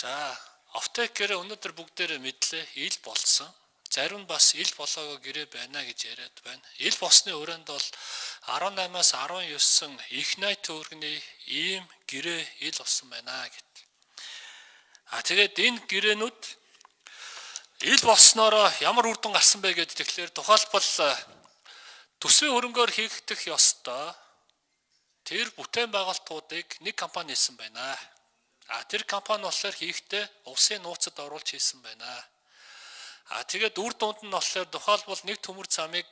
За, офтекер өнөөдөр бүгдээрээ мэдлээ ил болсон. Зарим нь бас ил болоогүй гэрээ байна гэж яриад байна. Ил болсны өрөөнд бол 18-аас 19 их найт төгрөгийн ийм гэрээ ил болсон байна гэт. Тэгээд энэ гэрээнүүд ил болсноороо ямар үр дүн гарсан бэ гэдэг тэгэхээр тухайлбал төсвийн хөрөнгөөр хийгдэх ёстой тэр бүтээн байгуулалтуудыг нэг компани хийсэн байна. Тэр компани болохоор хийхдээ улсын нууцад оруулж хийсэн байна. Тэгээд үр дүнд нь болохоор тухайлбал нэг төмөр замыг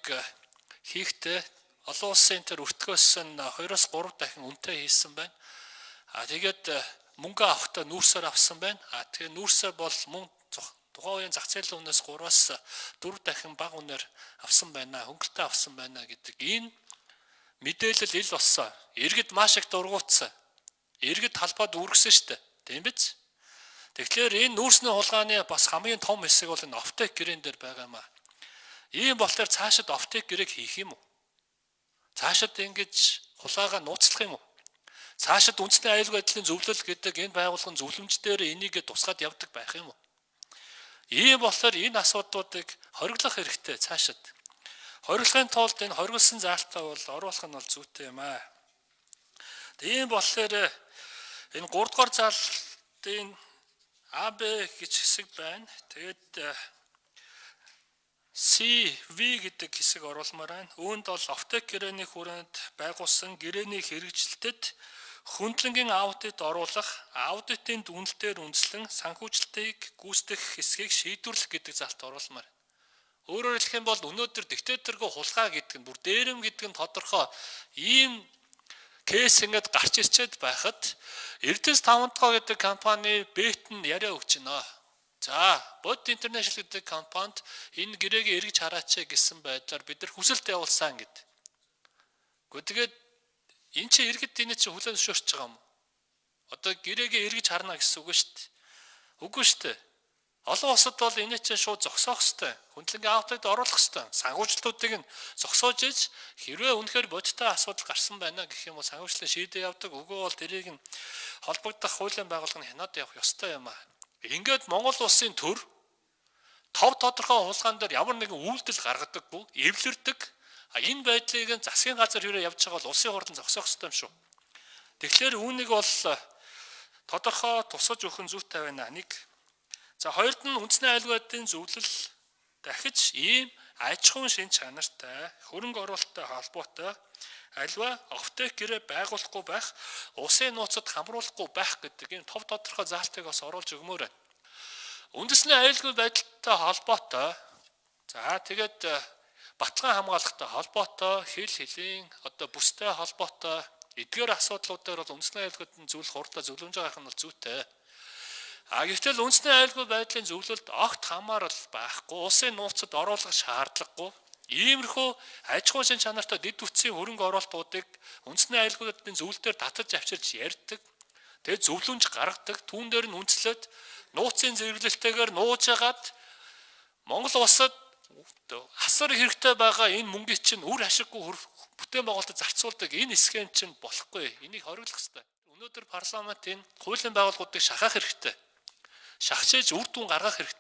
хийхдээ олон улсын тэр өртгөөс нь 2-3 дахин үнэтэй хийсэн байна. Тэгээд мөнгө авахдаа нүүрсээр авсан байна. Тэгээд нүүрсээ бол мөн тухайн үеийн зах зээлийн үнээс 3-аас 4 дахин бага үнээр авсан байна. Хөнгөлтэй авсан байна гэдэг энэ мэдээлэл ил болсон. Иргэд маш их дургуутсан. Иргэд талбайд үргэсэн шүү дээ. Тийм биз? Тэгэхээр энэ нүүрсний хулгааны бас хамгийн том хэсэг бол энэ офтек гэрэн дээр байгаа юм аа. Ийм болохоор цаашид офтек гэрээг хийх юм уу? Цаашид ингэж хулгайгаа нууцлах юм уу? Цаашид үндэсний аюулгүй байдлын зөвлөл гэдэг энэ байгууллагын зөвлөмждөр энийг тусгаад явдаг байх юм уу? Ийм болохоор энэ асуудлуудыг хориглох хэрэгтэй цаашид. Хориглохын тулд энэ хориглосон заалтаа бол оруулах нь бол зүйтэй юм аа. Тийм болохоор энэ 3 дугаар заалтын АБ гэж хэсэг байна. Тэгээд CV гэдэг хэсэг оруулмаар байна. Үүнд бол офтек гэрээний хүрээнд байгуулсан гэрээний хэрэгжилтэд хөндлөнгийн аудит оруулах, аудитын дүнэлтээр үндэслэн санхүүжилтийг гүйцэтгэх хэсгийг шийдвэрлэх гэдэг залт оруулмаар. Өөрөөр хэлэх юм бол өнөөдөр диктаторгүй хулгай гэдэг нь бүр дээрэм гэдэг нь тодорхой ийм кейс ингээд гарч ирчээд байхад Эрдэс 5 дахь гэдэг компани бет нь яриа өгч байна. За, Bot International гэдэг компанид энэ гэрээг эргэж хараач гэсэн байдлаар бид нар хүсэлт явуулсан гэдэг. Тэгээд энэ чинь иргэд энэ чинь хүлээн зөвшөөрч байгаа юм. Одоо гэрээг эргэж харна гэсэн үг шүү дээ. Үгүй шүү дээ. Олон улсад бол энэ чинь шууд зогсоох ёстой. Хөндлөнгийн аудитд оруулах ёстой. Санхүүжилтүүдийг нь зогсоож иж хэрвээ үнэхээр бодиттой асуудал гарсан байна гэх юм бол санхүүжилтийн шийдэл явдаг. Үгүй бол тэрийг нь холбогдох хуулийн байгууллага нь хянаад явах ёстой юм аа. Ингээд Монгол улсын төр тов тодорхой хулгаан дээр ямар нэгэн үйлдэл гаргадаггүй, эвлэрдэг. Энэ байдлыг нь засгийн газар хүрээ явж байгаа бол улсын хурлын зогсоох ёстой юм шүү. Тэгэхээр үүнийг бол тодорхой тусгаж өгөх нь зүйтэй байна. Нэг. За хоёрд нь үндэсний аюулгүй байдлын зөвлөл дахиж ийм аж ахуйн шин чанартай хөрөнгө оруулалттай холбоотой альва офтек гэрээ байгуулахгүй байх, улсын нууцад хамруулахгүй байх гэдэг энэ тов тодорхой заалтыг бас оруулж өгмөр байна. Үндэсний аюулгүй байдалтай холбоотой за тэгээд баталгаан хамгаалалттай холбоотой хил хэлийн одоо бүстэй холбоотой эдгээр асуудлуудаар бол үндэсний аюулгүй байдлын зөвлөх хурдаа зөвлөмж байгаа нь бол зүйтэй. Гэвч үндэсний аюулгүй байдлын зөвлөлд огт хамаарал байхгүй, улсын нууцад оруулах шаардлагагүй. Иймэрхүү аж ахуйн шин чанартай дэд үтсийн хөрөнгө оруулалтуудыг үндэсний аюулгүй байдлын зөвлөлтөөр татаж авчирч ярьдаг. Тэгээд зөвлөмж гаргадаг. Түүн дээр нь үндэслээд нууцын зэрэглэлтэйгээр нууж хагаад Монгол улсад асар хэрэгтэй байгаа энэ мөнгийг чинь үр ашиггүй бүтээн байгуулалтад зарцуулдаг энэ схем чинь болохгүй. Энийг хориглох хэрэгтэй. Өнөөдөр парламент энэ хуулийн байгууллагуудыг шахах хэрэгтэй. Шахчихж үр дүн гаргах хэрэгтэй.